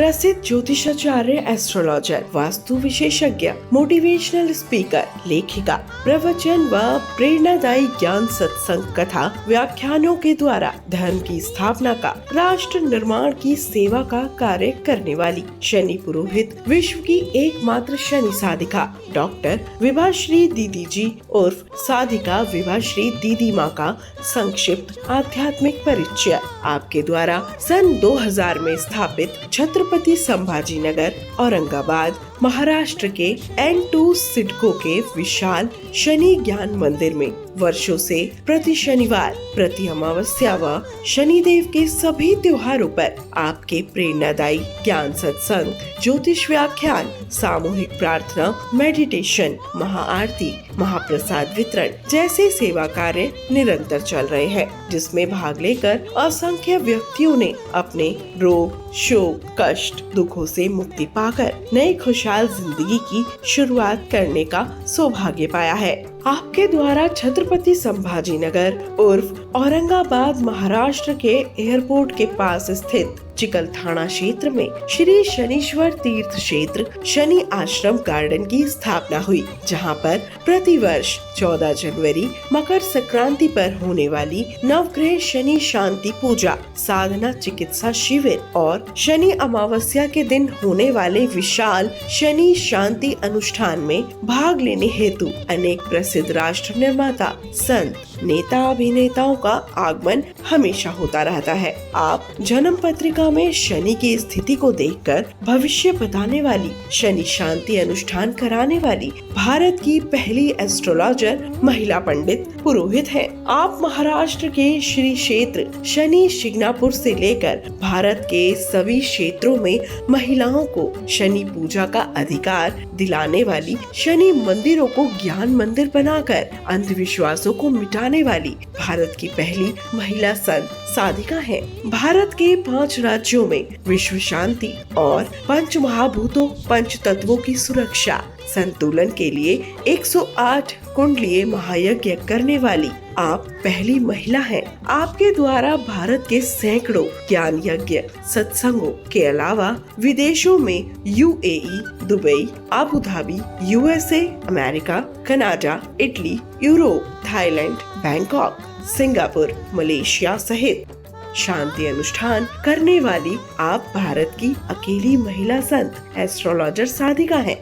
प्रसिद्ध ज्योतिषाचार्य, एस्ट्रोलॉजर, वास्तु विशेषज्ञ, motivational speaker, लेखिका, प्रवचन व प्रेरणादायी ज्ञान सत्संग कथा व्याख्यानों के द्वारा धर्म की स्थापना का, राष्ट्र निर्माण की सेवा का कार्य करने वाली शनि पुरोहित, विश्व की एकमात्र शनि साधिका डॉक्टर विभाश्री दीदी जी उर्फ साधिका विभाश्री दीदी माँ का संक्षिप्त आध्यात्मिक परिचय आपके द्वारा सन 2000 में स्थापित छत्रपति संभाजी नगर, औरंगाबाद, महाराष्ट्र के N2 सिडको के विशाल शनि ज्ञान मंदिर में वर्षों से प्रति शनिवार, प्रति अमावस्या व शनिदेव के सभी त्योहारों पर आपके प्रेरणादायी ज्ञान सत्संग, ज्योतिष व्याख्यान, सामूहिक प्रार्थना, मेडिटेशन, महाआरती, महाप्रसाद वितरण जैसे सेवा कार्य निरंतर चल रहे हैं, जिसमें भाग लेकर असंख्य व्यक्तियों ने अपने रोग, शोक, कष्ट, दुखों से मुक्ति पाकर नई खुशहाल जिंदगी की शुरुआत करने का सौभाग्य पाया है। आपके द्वारा छत्रपति संभाजी नगर उर्फ औरंगाबाद, महाराष्ट्र के एयरपोर्ट के पास स्थित चिकल थाना क्षेत्र में श्री शनीश्वर तीर्थ क्षेत्र शनि आश्रम गार्डन की स्थापना हुई, जहां पर प्रति वर्ष 14 जनवरी मकर संक्रांति पर होने वाली नवग्रह शनि शांति पूजा, साधना चिकित्सा शिविर और शनि अमावस्या के दिन होने वाले विशाल शनि शांति अनुष्ठान में भाग लेने हेतु अनेक प्रसिद्ध राष्ट्र निर्माता, संत, नेता, अभिनेताओं का आगमन हमेशा होता रहता है। आप जन्म पत्रिका में शनि की स्थिति को देखकर भविष्य बताने वाली, शनि शांति अनुष्ठान कराने वाली भारत की पहली एस्ट्रोलॉजर महिला पंडित पुरोहित हैं। आप महाराष्ट्र के श्री क्षेत्र शनि शिंगणापुर से लेकर भारत के सभी क्षेत्रों में महिलाओं को शनि पूजा का अधिकार दिलाने वाली, शनि मंदिरों को ज्ञान मंदिर बनाकर अंधविश्वासों को मिटाने वाली भारत की पहली महिला संत साधिका है। भारत के 5 राज्यों में विश्व शांति और पंच महाभूतों, पंच तत्वों की सुरक्षा संतुलन के लिए 108 कुंडलीय महायज्ञ करने वाली आप पहली महिला हैं। आपके द्वारा भारत के सैकड़ों ज्ञान यज्ञ सत्संगों के अलावा विदेशों में UAE, Dubai, Abu Dhabi, USA, America, Canada, Italy, Europe, Thailand, Bangkok, Singapore, Malaysia सहित शांति अनुष्ठान करने वाली आप भारत की अकेली महिला संत एस्ट्रोलॉजर साधिका हैं।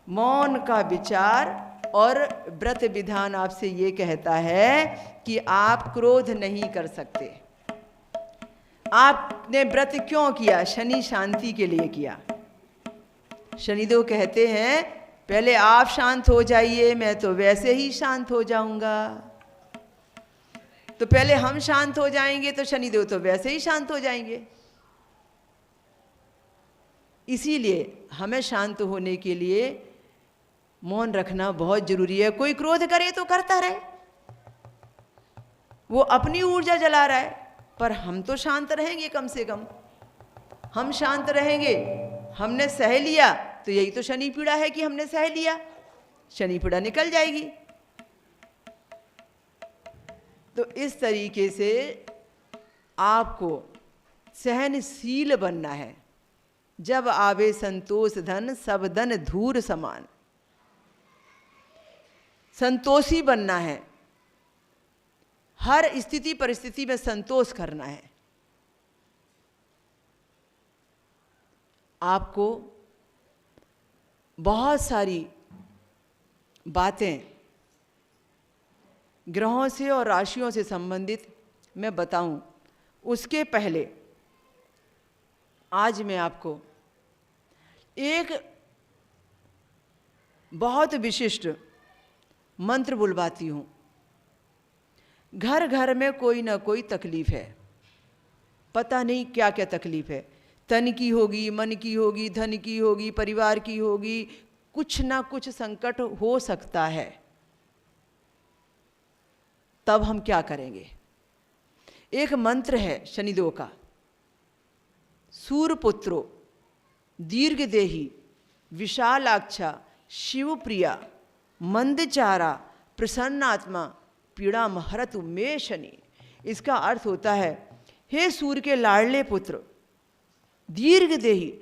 मौन का विचार और व्रत विधान आपसे ये कहता है कि आप क्रोध नहीं कर सकते। आपने व्रत क्यों किया? शनि शांति के लिए किया। शनिदेव कहते हैं पहले आप शांत हो जाइए, मैं तो वैसे ही शांत हो जाऊंगा। तो पहले हम शांत हो जाएंगे तो शनिदेव तो वैसे ही शांत हो जाएंगे। इसीलिए हमें शांत होने के लिए मौन रखना बहुत जरूरी है। कोई क्रोध करे तो करता रहे, वो अपनी ऊर्जा जला रहा है, पर हम तो शांत रहेंगे। कम से कम हम शांत रहेंगे। हमने सह लिया तो यही तो शनि पीड़ा है कि हमने सह लिया, शनि पीड़ा निकल जाएगी। तो इस तरीके से आपको सहनशील बनना है। जब आवे संतोष धन, सब धन धूर समान। संतोषी बनना है, हर स्थिति परिस्थिति में संतोष करना है। आपको बहुत सारी बातें ग्रहों से और राशियों से संबंधित मैं बताऊं, उसके पहले आज मैं आपको एक बहुत विशिष्ट मंत्र बुलवाती हूँ। घर घर में कोई ना कोई तकलीफ है, पता नहीं क्या क्या तकलीफ है। तन की होगी, मन की होगी, धन की होगी, परिवार की होगी, कुछ ना कुछ संकट हो सकता है। तब हम क्या करेंगे? एक मंत्र है शनिदेव का, सूर्यपुत्रो दीर्घदेही विशालाक्षा शिवप्रिया मंदचारा प्रसन्नात्मा पीड़ा महरतु मे शनि। इसका अर्थ होता है, हे सूर्य के लाडले पुत्र, दीर्घ देही,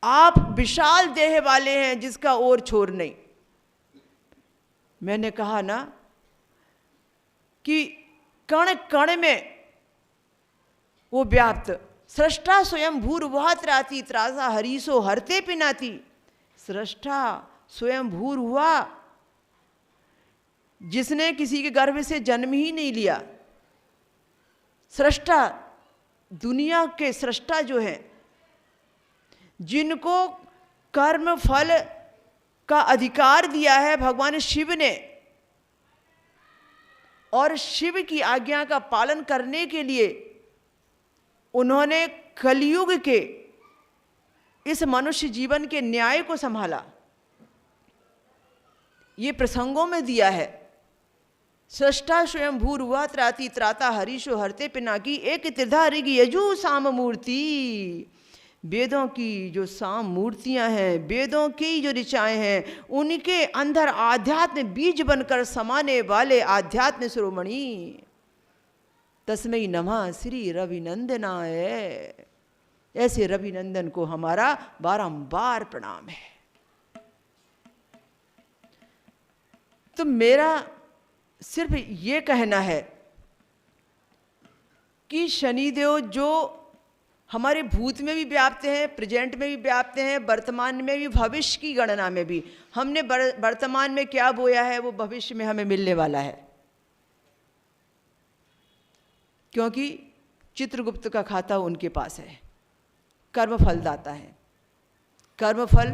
आप विशाल देह वाले हैं जिसका और छोर नहीं। मैंने कहा ना कि कण कण में वो व्याप्त, सृष्टा स्वयं भूर्भुवः त्राति त्रासा हरीसो हरते पिनाति। सृष्टा स्वयं भूर हुआ, जिसने किसी के गर्भ से जन्म ही नहीं लिया। सृष्टा, दुनिया के सृष्टा जो हैं, जिनको कर्म फल का अधिकार दिया है भगवान शिव ने, और शिव की आज्ञा का पालन करने के लिए उन्होंने कलयुग के इस मनुष्य जीवन के न्याय को संभाला। ये प्रसंगों में दिया है। सृष्टा स्वयं भूर्भुवः त्राति त्राता हरीशो हरते पिनाकी एक त्रिधा ऋग यजु साम मूर्ति। वेदों की जो साम मूर्तियां हैं, वेदों की जो ऋचाएं हैं, उनके अंदर आध्यात्म बीज बनकर समाने वाले आध्यात्म शिरोमणि, तस्मै नमः श्री रविनंदनाय। ऐसे रविनंदन को हमारा बारंबार प्रणाम है। तो मेरा सिर्फ ये कहना है कि शनिदेव जो हमारे भूत में भी व्याप्त हैं, प्रेजेंट में भी व्याप्त हैं, वर्तमान में भी, भविष्य की गणना में भी। हमने वर्तमान में क्या बोया है वो भविष्य में हमें मिलने वाला है, क्योंकि चित्रगुप्त का खाता उनके पास है। कर्मफल दाता है। कर्मफल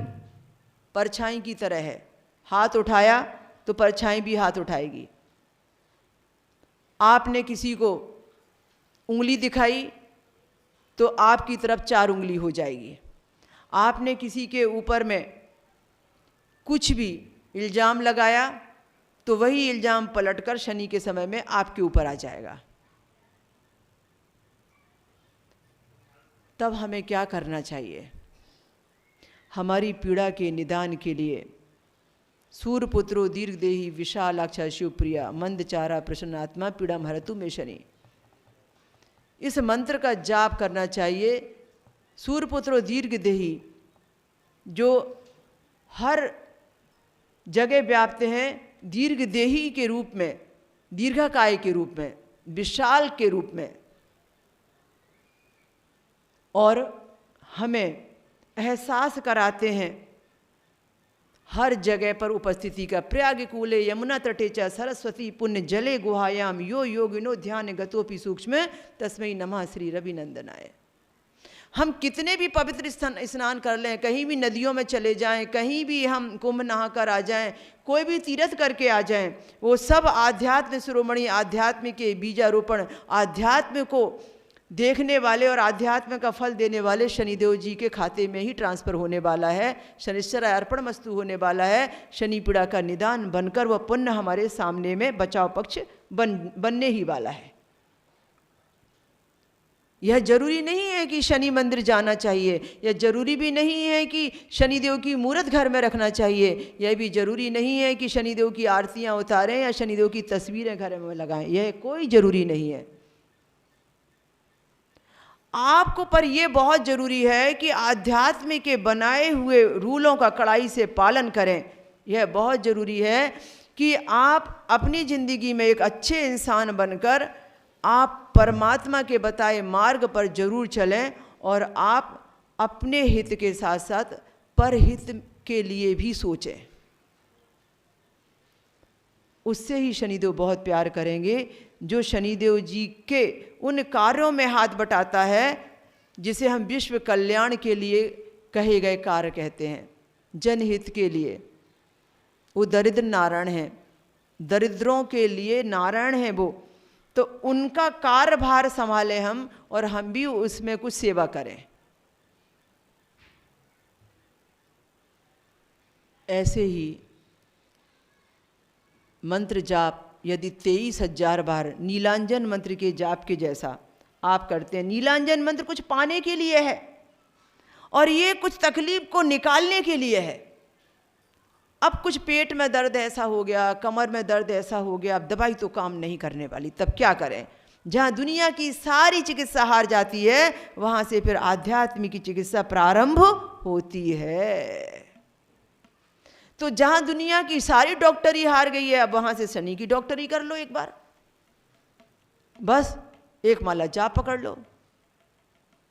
परछाई की तरह है, हाथ उठाया तो परछाई भी हाथ उठाएगी। आपने किसी को उंगली दिखाई तो आपकी तरफ 4 उंगली हो जाएगी। आपने किसी के ऊपर में कुछ भी इल्ज़ाम लगाया तो वही इल्ज़ाम पलटकर शनि के समय में आपके ऊपर आ जाएगा। तब हमें क्या करना चाहिए? हमारी पीड़ा के निदान के लिए सूर्यपुत्रो दीर्घदेही विशालाक्षा शिवप्रिया मंदचारा प्रसन्नात्मा पीड़ा महरतु मे शनि, इस मंत्र का जाप करना चाहिए। सूर्यपुत्रो दीर्घदेही जो हर जगह व्याप्त हैं, दीर्घदेही के रूप में, दीर्घकाय के रूप में, विशाल के रूप में, और हमें एहसास कराते हैं हर जगह पर उपस्थिति का। प्रयाग कूले यमुना तटे च सरस्वती पुण्य जले गुहायाम यो योगिनो ध्यान गतोपि सूक्ष्म तस्मै नमः श्री रविनंदनाय। हम कितने भी पवित्र स्नान कर लें, कहीं भी नदियों में चले जाएं, कहीं भी हम कुंभ नहा कर आ जाएं, कोई भी तीर्थ करके आ जाएं, वो सब आध्यात्म शिरोमणि, आध्यात्म के बीजारोपण, आध्यात्म को देखने वाले और आध्यात्म का फल देने वाले शनिदेव जी के खाते में ही ट्रांसफर होने वाला है। शनिश्चराय अर्पण मस्तु होने वाला है। शनि पीड़ा का निदान बनकर वह पुण्य हमारे सामने में बचाव पक्ष बनने ही वाला है। यह जरूरी नहीं है कि शनि मंदिर जाना चाहिए, यह जरूरी भी नहीं है कि शनिदेव की मूर्त घर में रखना चाहिए, यह भी जरूरी नहीं है कि शनिदेव की आरतियां उतारें या शनिदेव की तस्वीरें घर में लगाएं, यह कोई जरूरी नहीं है। आपको पर यह बहुत जरूरी है कि आध्यात्म के बनाए हुए रूलों का कड़ाई से पालन करें। यह बहुत जरूरी है कि आप अपनी जिंदगी में एक अच्छे इंसान बनकर आप परमात्मा के बताए मार्ग पर जरूर चलें, और आप अपने हित के साथ साथ परहित के लिए भी सोचें। उससे ही शनिदेव बहुत प्यार करेंगे। जो शनिदेव जी के उन कार्यों में हाथ बटाता है जिसे हम विश्व कल्याण के लिए कहे गए कार्य कहते हैं, जनहित के लिए, वो दरिद्र नारायण हैं, दरिद्रों के लिए नारायण हैं वो, तो उनका कार्यभार संभालें हम, और हम भी उसमें कुछ सेवा करें। ऐसे ही मंत्र जाप यदि 23,000 बार नीलांजन मंत्र के जाप के जैसा आप करते हैं, नीलांजन मंत्र कुछ पाने के लिए है और ये कुछ तकलीफ को निकालने के लिए है। अब कुछ पेट में दर्द ऐसा हो गया, कमर में दर्द ऐसा हो गया, अब दवाई तो काम नहीं करने वाली, तब क्या करें? जहाँ दुनिया की सारी चिकित्सा हार जाती है, वहाँ से फिर आध्यात्मिक की चिकित्सा प्रारंभ होती है। तो जहाँ दुनिया की सारी डॉक्टरी हार गई है, अब वहाँ से शनि की डॉक्टरी कर लो एक बार, बस एक माला जाप पकड़ लो,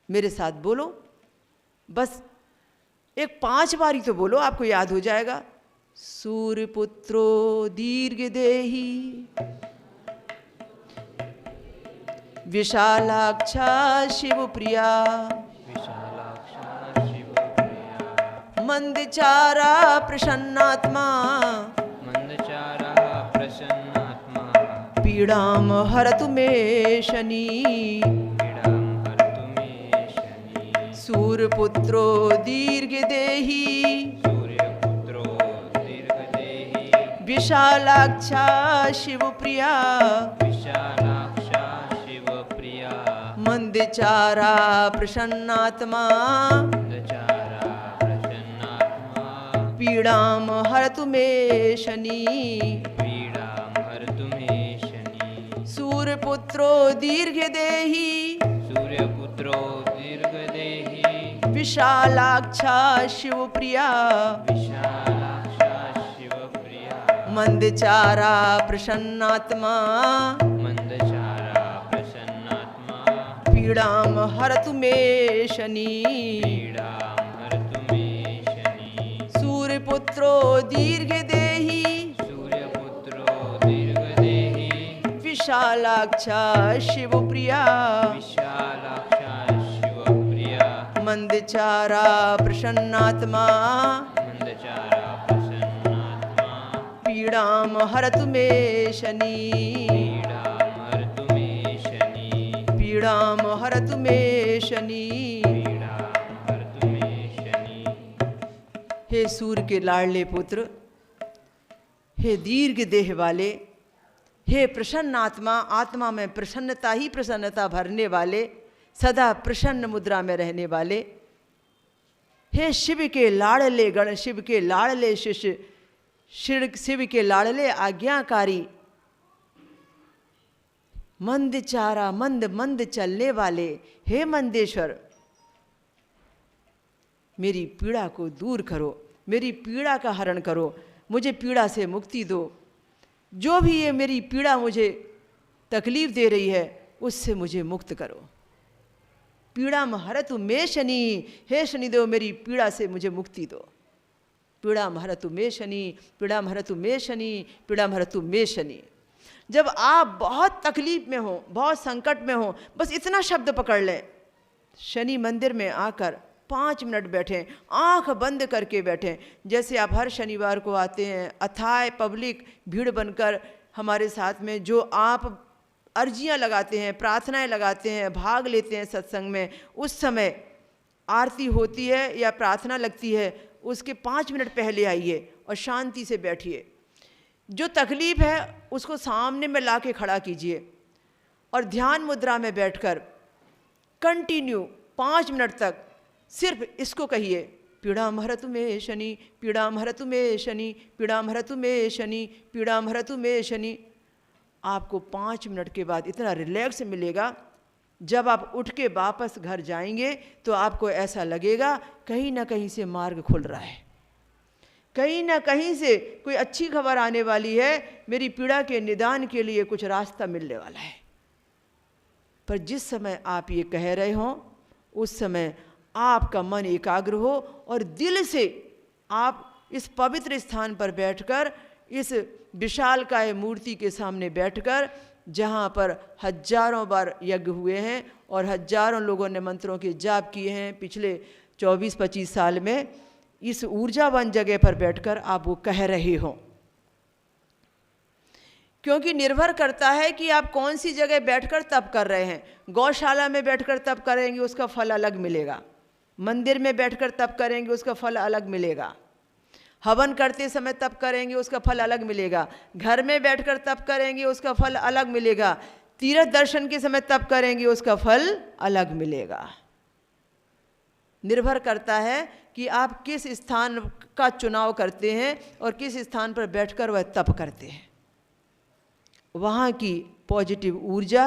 मेरे साथ बोलो, बस एक 5 बारी तो बोलो, आपको याद हो जाएगा। सूर्यपुत्रो दीर्घदेही विशालाक्षा शिवप्रिया मंदचारा प्रसन्नात्मा पीड़ाम हरतु मे शनि सूर्यपुत्रो दीर्घदेही विशालाक्षा शिवप्रिया मंदचारा प्रसन्नात्मा पीड़ाम हरतु मे शनि सूर्यपुत्रो दीर्घदेही विशालाक्षा शिवप्रिया मंदचारा प्रसन्नात्मा पीड़ाम हरतु मे शनि सूर्यपुत्रो दीर्घदेही विशालाक्षा शिवप्रिया मंदचारा प्रसन्नात्मा पीड़ाम हरतु मे शनि पीड़ाम हरतु मे शनि। हे सूर्य के लाडले पुत्र, हे दीर्घ देह वाले, हे प्रसन्न आत्मा, आत्मा में प्रसन्नता ही प्रसन्नता भरने वाले, सदा प्रसन्न मुद्रा में रहने वाले, हे शिव के लाडले गण, शिव के लाडले शिष्य, शिव के लाडले आज्ञाकारी, मंदचारा मंद मंद चलने वाले, हे मंदेश्वर, मेरी पीड़ा को दूर करो, मेरी पीड़ा का हरण करो, मुझे पीड़ा से मुक्ति दो। जो भी ये मेरी पीड़ा मुझे तकलीफ दे रही है, उससे मुझे मुक्त करो। पीड़ा हरतु मे शनि, हे शनिदेव मेरी पीड़ा से मुझे मुक्ति दो। पीड़ा हरतु मे शनि, पीड़ा हरतु मे शनि, पीड़ा हरतु मे शनि। जब आप बहुत तकलीफ में हो, बहुत संकट में हो, बस इतना शब्द पकड़ लें, शनि मंदिर में आकर 5 मिनट बैठें, आंख बंद करके बैठें। जैसे आप हर शनिवार को आते हैं, अथाह पब्लिक भीड़ बनकर हमारे साथ में जो आप अर्जियां लगाते हैं, प्रार्थनाएं लगाते हैं, भाग लेते हैं सत्संग में, उस समय आरती होती है या प्रार्थना लगती है, उसके 5 मिनट पहले आइए और शांति से बैठिए। जो तकलीफ है उसको सामने में ला के खड़ा कीजिए और ध्यान मुद्रा में बैठकर कंटिन्यू 5 मिनट तक सिर्फ इसको कहिए, पीड़ा हरतु मे शनि, पीड़ा हरतु मे शनि, पीड़ा हरतु मे शनि, पीड़ा हरतु मे शनि। आपको 5 मिनट के बाद इतना रिलैक्स मिलेगा, जब आप उठ के वापस घर जाएंगे तो आपको ऐसा लगेगा कहीं ना कहीं से मार्ग खुल रहा है, कहीं ना कहीं से कोई अच्छी खबर आने वाली है, मेरी पीड़ा के निदान के लिए कुछ रास्ता मिलने वाला है। पर जिस समय आप ये कह रहे हो, उस समय आपका मन एकाग्र हो और दिल से आप इस पवित्र स्थान पर बैठकर, इस विशालकाय मूर्ति के सामने बैठकर, जहाँ पर हजारों बार यज्ञ हुए हैं और हजारों लोगों ने मंत्रों के जाप किए हैं पिछले 24-25 साल में, इस ऊर्जावान जगह पर बैठकर आप वो कह रहे हो। क्योंकि निर्भर करता है कि आप कौन सी जगह बैठकर तप कर रहे हैं। गौशाला में बैठकर तप करेंगे उसका फल अलग मिलेगा, मंदिर में बैठकर तप करेंगे उसका फल अलग मिलेगा, हवन करते समय तप करेंगे उसका फल अलग मिलेगा, घर में बैठकर तप करेंगे उसका फल अलग मिलेगा, तीर्थ दर्शन के समय तप करेंगे उसका फल अलग मिलेगा। निर्भर करता है कि आप किस स्थान का चुनाव करते हैं और किस स्थान पर बैठकर वह तप करते हैं। वहाँ की पॉजिटिव ऊर्जा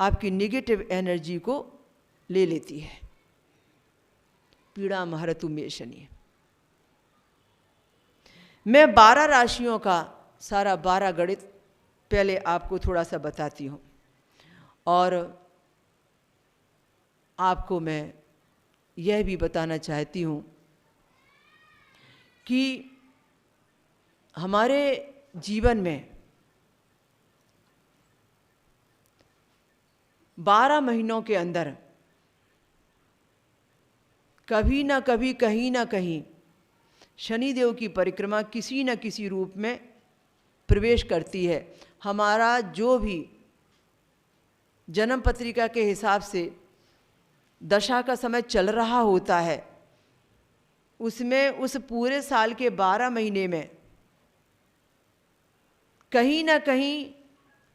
आपकी नेगेटिव एनर्जी को ले लेती है। पीड़ा महरतु मे शनि। मैं 12 राशियों का सारा 12 गणित पहले आपको थोड़ा सा बताती हूँ, और आपको मैं यह भी बताना चाहती हूँ कि हमारे जीवन में 12 महीनों के अंदर कभी ना कभी, कहीं ना कहीं शनिदेव की परिक्रमा किसी न किसी रूप में प्रवेश करती है। हमारा जो भी जन्म पत्रिका के हिसाब से दशा का समय चल रहा होता है, उसमें उस पूरे साल के 12 महीने में कहीं ना कहीं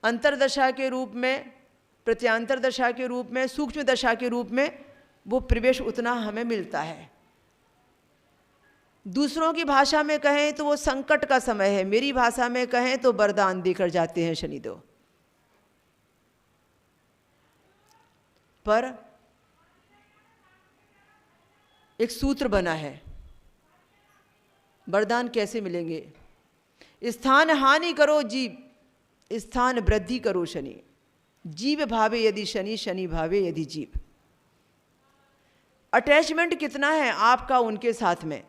अंतर्दशा के रूप में, प्रत्यांतर दशा के रूप में, सूक्ष्म दशा के रूप में वो प्रवेश उतना हमें मिलता है। दूसरों की भाषा में कहें तो वो संकट का समय है, मेरी भाषा में कहें तो वरदान देकर जाते हैं शनिदेव। पर एक सूत्र बना है, वरदान कैसे मिलेंगे? स्थान हानि करो जीव, स्थान वृद्धि करो शनि। जीव भावे यदि शनि, शनि भावे यदि जीव। अटैचमेंट कितना है आपका उनके साथ में?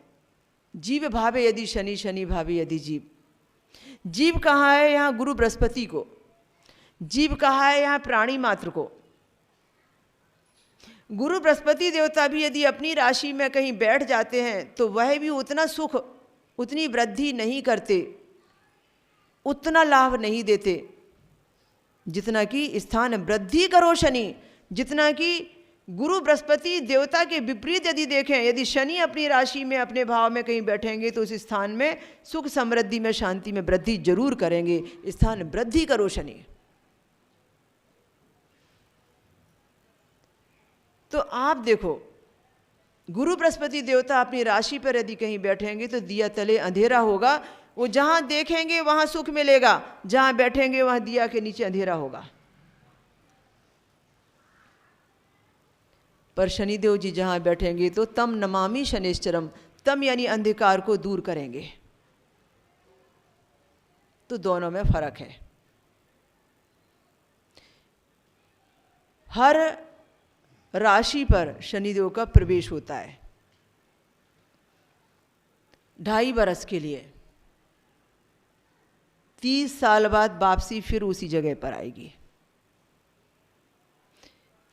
जीव भावे यदि शनि, शनि भावे यदि जीव। जीव कहाँ है? यहाँ गुरु बृहस्पति को। जीव कहाँ है? यहाँ प्राणी मात्र को। गुरु बृहस्पति देवता भी यदि अपनी राशि में कहीं बैठ जाते हैं तो वह भी उतना सुख, उतनी वृद्धि नहीं करते, उतना लाभ नहीं देते जितना कि स्थान वृद्धि करो शनि। जितना कि गुरु बृहस्पति देवता के विपरीत यदि देखें, यदि शनि अपनी राशि में, अपने भाव में कहीं बैठेंगे तो उस स्थान में सुख समृद्धि में, शांति में वृद्धि जरूर करेंगे। स्थान वृद्धि करो शनि। तो आप देखो, गुरु बृहस्पति देवता अपनी राशि पर यदि कहीं बैठेंगे तो दिया तले अंधेरा होगा। वो जहां देखेंगे वहां सुख मिलेगा, जहां बैठेंगे वहां दिया के नीचे अंधेरा होगा। पर शनिदेव जी जहां बैठेंगे तो तम नमामि शनिश्चरम, तम यानी अंधकार को दूर करेंगे। तो दोनों में फर्क है। हर राशि पर शनिदेव का प्रवेश होता है 2.5 वर्ष के लिए। 30 साल बाद वापसी फिर उसी जगह पर आएगी।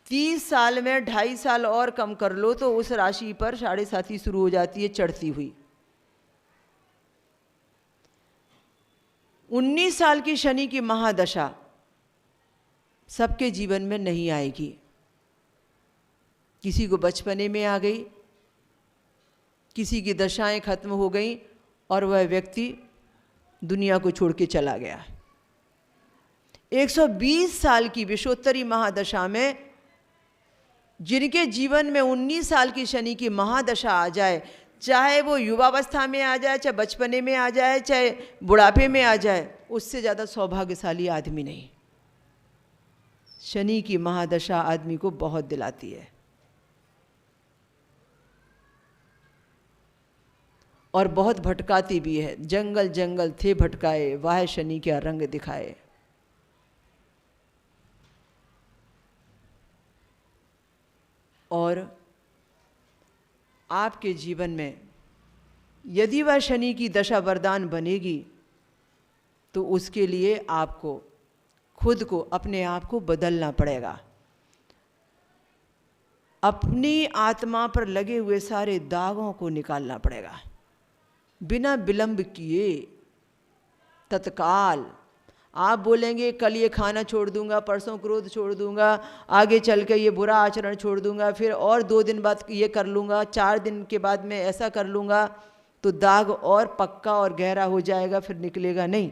30 साल में 2.5 साल और कम कर लो तो उस राशि पर 7.5 शुरू हो जाती है चढ़ती हुई। 19 साल की शनि की महादशा सबके जीवन में नहीं आएगी। किसी को बचपने में आ गई, किसी की दशाएं खत्म हो गई और वह व्यक्ति दुनिया को छोड़ के चला गया। 120 साल की विश्वोत्तरी महादशा में जिनके जीवन में 19 साल की शनि की महादशा आ जाए, चाहे वो युवावस्था में आ जाए, चाहे बचपने में आ जाए, चाहे बुढ़ापे में आ जाए, उससे ज़्यादा सौभाग्यशाली आदमी नहीं। शनि की महादशा आदमी को बहुत दिलाती है और बहुत भटकाती भी है। जंगल जंगल थे भटकाए, वाह शनि क्या रंग दिखाए। और आपके जीवन में यदि वह शनि की दशा वरदान बनेगी तो उसके लिए आपको खुद को, अपने आप को बदलना पड़ेगा। अपनी आत्मा पर लगे हुए सारे दागों को निकालना पड़ेगा बिना विलंब किए, तत्काल। आप बोलेंगे कल ये खाना छोड़ दूंगा, परसों क्रोध छोड़ दूंगा, आगे चल के ये बुरा आचरण छोड़ दूंगा, फिर और 2 दिन बाद ये कर लूँगा, 4 दिन के बाद मैं ऐसा कर लूँगा, तो दाग और पक्का और गहरा हो जाएगा, फिर निकलेगा नहीं।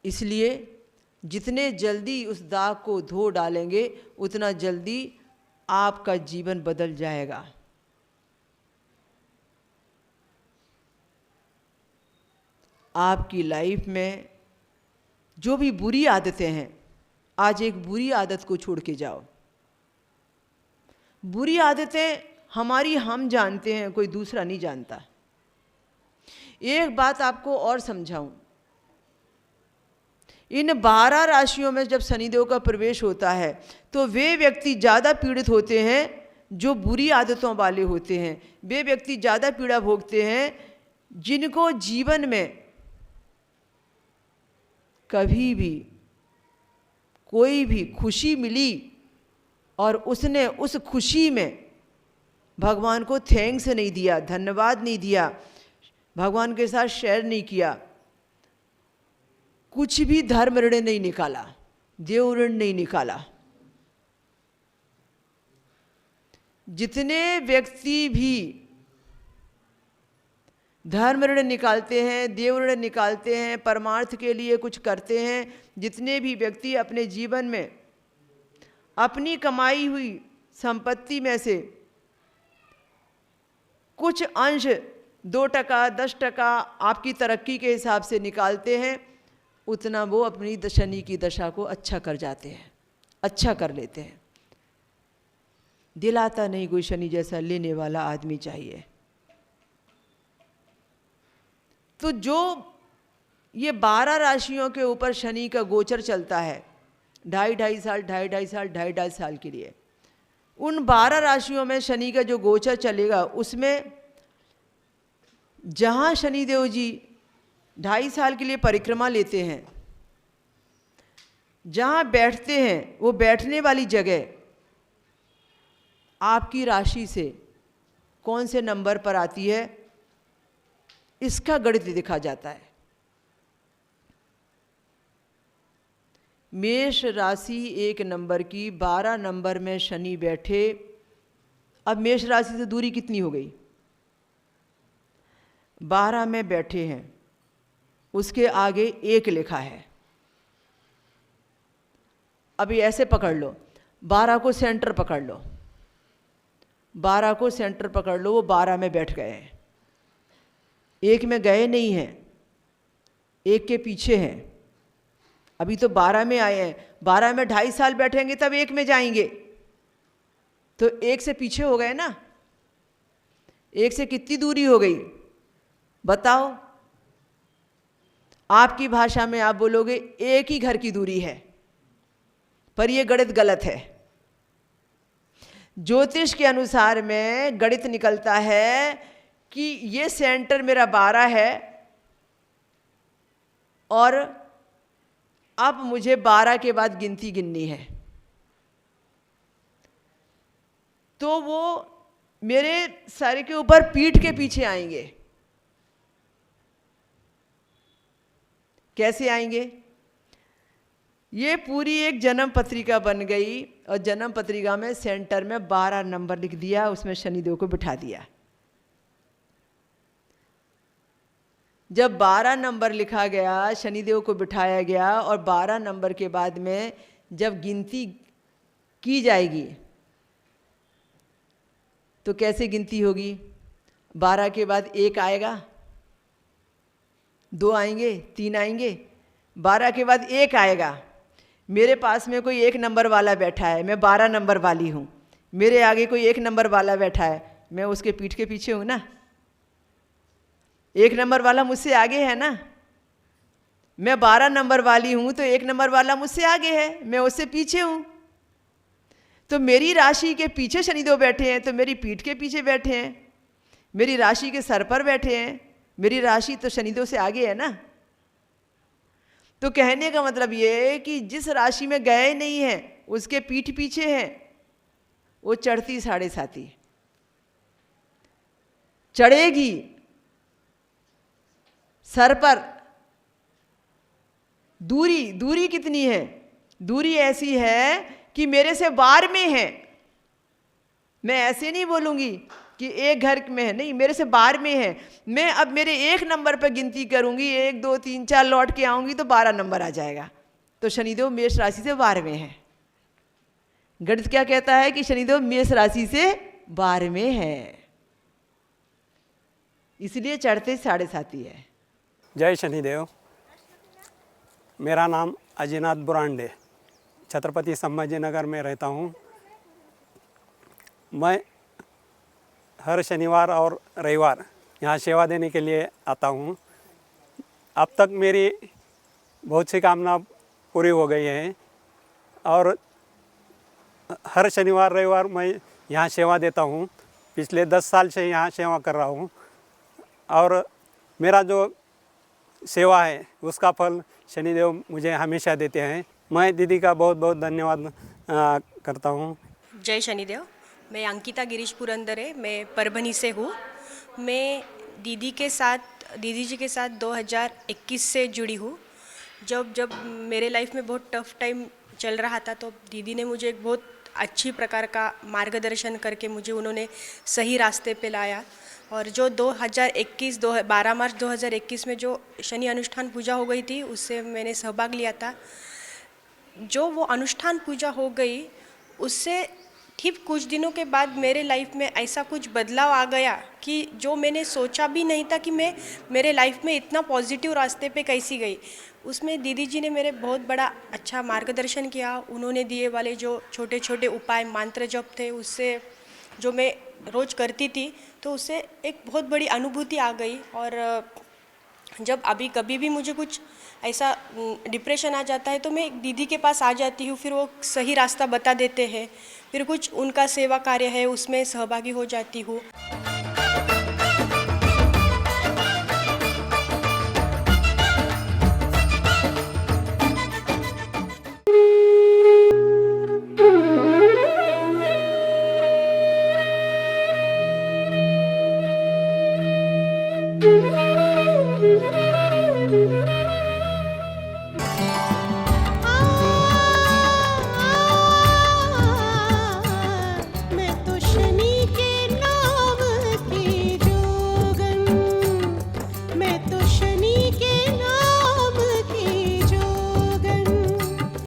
इसलिए जितने जल्दी उस दाग को धो डालेंगे उतना जल्दी आपका जीवन बदल जाएगा। आपकी लाइफ में जो भी बुरी आदतें हैं, आज एक बुरी आदत को छोड़ के जाओ। बुरी आदतें हमारी हम जानते हैं, कोई दूसरा नहीं जानता। एक बात आपको और समझाऊं, इन 12 राशियों में जब शनिदेव का प्रवेश होता है तो वे व्यक्ति ज़्यादा पीड़ित होते हैं जो बुरी आदतों वाले होते हैं। वे व्यक्ति ज़्यादा पीड़ा भोगते हैं जिनको जीवन में कभी भी कोई भी खुशी मिली और उसने उस खुशी में भगवान को थैंक्स नहीं दिया, धन्यवाद नहीं दिया, भगवान के साथ शेयर नहीं किया, कुछ भी धर्म ऋण नहीं निकाला, देव ऋण नहीं निकाला। जितने व्यक्ति भी धर्म ऋण निकालते हैं, देव ऋण निकालते हैं, परमार्थ के लिए कुछ करते हैं, जितने भी व्यक्ति अपने जीवन में अपनी कमाई हुई संपत्ति में से कुछ अंश 2%, 10% आपकी तरक्की के हिसाब से निकालते हैं, उतना वो अपनी शनि की दशा को अच्छा कर जाते हैं, अच्छा कर लेते हैं। दिलाता नहीं कोई शनि जैसा लेने वाला आदमी चाहिए। तो जो ये 12 राशियों के ऊपर शनि का गोचर चलता है, 2.5 साल के लिए, उन 12 राशियों में शनि का जो गोचर चलेगा उसमें जहाँ शनिदेव जी 2.5 साल के लिए परिक्रमा लेते हैं, जहाँ बैठते हैं, वो बैठने वाली जगह आपकी राशि से कौन से नंबर पर आती है, इसका गणित दिखा जाता है। मेष राशि 1 नंबर की 12 नंबर में शनि बैठे। अब मेष राशि से दूरी कितनी हो गई? 12 में बैठे हैं, उसके आगे 1 लिखा है। अभी ऐसे पकड़ लो, 12 को सेंटर पकड़ लो, 12 को सेंटर पकड़ लो, वो 12 में बैठ गए हैं। 1 में गए नहीं हैं, 1 के पीछे हैं। अभी तो 12 में आए हैं, 12 में 2.5 साल बैठेंगे तब 1 में जाएंगे, तो 1 से पीछे हो गए ना। 1 से कितनी दूरी हो गई बताओ? आपकी भाषा में आप बोलोगे 1 ही घर की दूरी है, पर यह गणित गलत है। ज्योतिष के अनुसार में गणित निकलता है कि ये सेंटर मेरा 12 है और अब मुझे 12 के बाद गिनती गिननी है, तो वो मेरे सर के ऊपर पीठ के पीछे आएंगे। कैसे आएंगे? ये पूरी एक जन्म पत्रिका बन गई और जन्म पत्रिका में सेंटर में 12 नंबर लिख दिया, उसमें शनिदेव को बिठा दिया। जब 12 नंबर लिखा गया, शनिदेव को बिठाया गया, और 12 नंबर के बाद में जब गिनती की जाएगी तो कैसे गिनती होगी? 12 के बाद 1 आएगा, 2 आएंगे, 3 आएंगे, 12 के बाद 1 आएगा। मेरे पास में कोई 1 नंबर वाला बैठा है, मैं 12 नंबर वाली हूँ, मेरे आगे कोई 1 नंबर वाला बैठा है, मैं उसके पीठ के पीछे हूँ ना। 1 नंबर वाला मुझसे आगे है ना। मैं 12 नंबर वाली हूँ तो 1 नंबर वाला मुझसे आगे है, मैं उससे पीछे हूँ। तो मेरी राशि के पीछे शनिदेव बैठे हैं तो मेरी पीठ के पीछे बैठे हैं, मेरी राशि के सर पर बैठे हैं, मेरी राशि तो शनिदेव से आगे है ना। तो कहने का मतलब ये है कि जिस राशि में गए नहीं हैं उसके पीठ पीछे हैं, वो चढ़ती 7.5 चढ़ेगी सर पर। दूरी कितनी है? दूरी ऐसी है कि मेरे से 12 में है। मैं ऐसे नहीं बोलूंगी कि एक घर में है, नहीं, मेरे से 12 में है। मैं अब मेरे 1 नंबर पर गिनती करूंगी, 1 2 3 4 लौट के आऊंगी तो 12 नंबर आ जाएगा। तो शनिदेव मेष राशि से 12 में है। गणित क्या कहता है कि शनिदेव मेष राशि से 12 में है, इसलिए चढ़ते 7.5 है। जय शनिदेव। मेरा नाम अजीनाथ बुरांडे, छत्रपति संभाजी नगर में रहता हूँ। मैं हर शनिवार और रविवार यहाँ सेवा देने के लिए आता हूँ। अब तक मेरी बहुत सी कामना पूरी हो गई है और हर शनिवार रविवार मैं यहाँ सेवा देता हूँ। पिछले 10 साल से यहाँ सेवा कर रहा हूँ और मेरा जो सेवा है उसका फल शनिदेव मुझे हमेशा देते हैं। मैं दीदी का बहुत बहुत धन्यवाद करता हूँ। जय शनिदेव। मैं अंकिता गिरीश पुरंदरे, मैं परभनी से हूँ। मैं दीदी जी के साथ 2021 से जुड़ी हूँ। जब मेरे लाइफ में बहुत टफ टाइम चल रहा था तो दीदी ने मुझे एक बहुत अच्छी प्रकार का मार्गदर्शन करके मुझे उन्होंने सही रास्ते पे लाया। और जो 12 मार्च 2021 में जो शनि अनुष्ठान पूजा हो गई थी उससे मैंने सहभाग लिया था। जो वो अनुष्ठान पूजा हो गई उससे ठीक कुछ दिनों के बाद मेरे लाइफ में ऐसा कुछ बदलाव आ गया कि जो मैंने सोचा भी नहीं था कि मैं मेरे लाइफ में इतना पॉजिटिव रास्ते पे कैसी गई। उसमें दीदी जी ने मेरे बहुत बड़ा अच्छा मार्गदर्शन किया। उन्होंने दिए वाले जो छोटे छोटे उपाय मंत्र जप थे उससे जो मैं रोज़ करती थी तो उससे एक बहुत बड़ी अनुभूति आ गई। और जब कभी भी मुझे कुछ ऐसा डिप्रेशन आ जाता है तो मैं दीदी के पास आ जाती हूँ, फिर वो सही रास्ता बता देते हैं, फिर कुछ उनका सेवा कार्य है उसमें सहभागी हो जाती हूँ।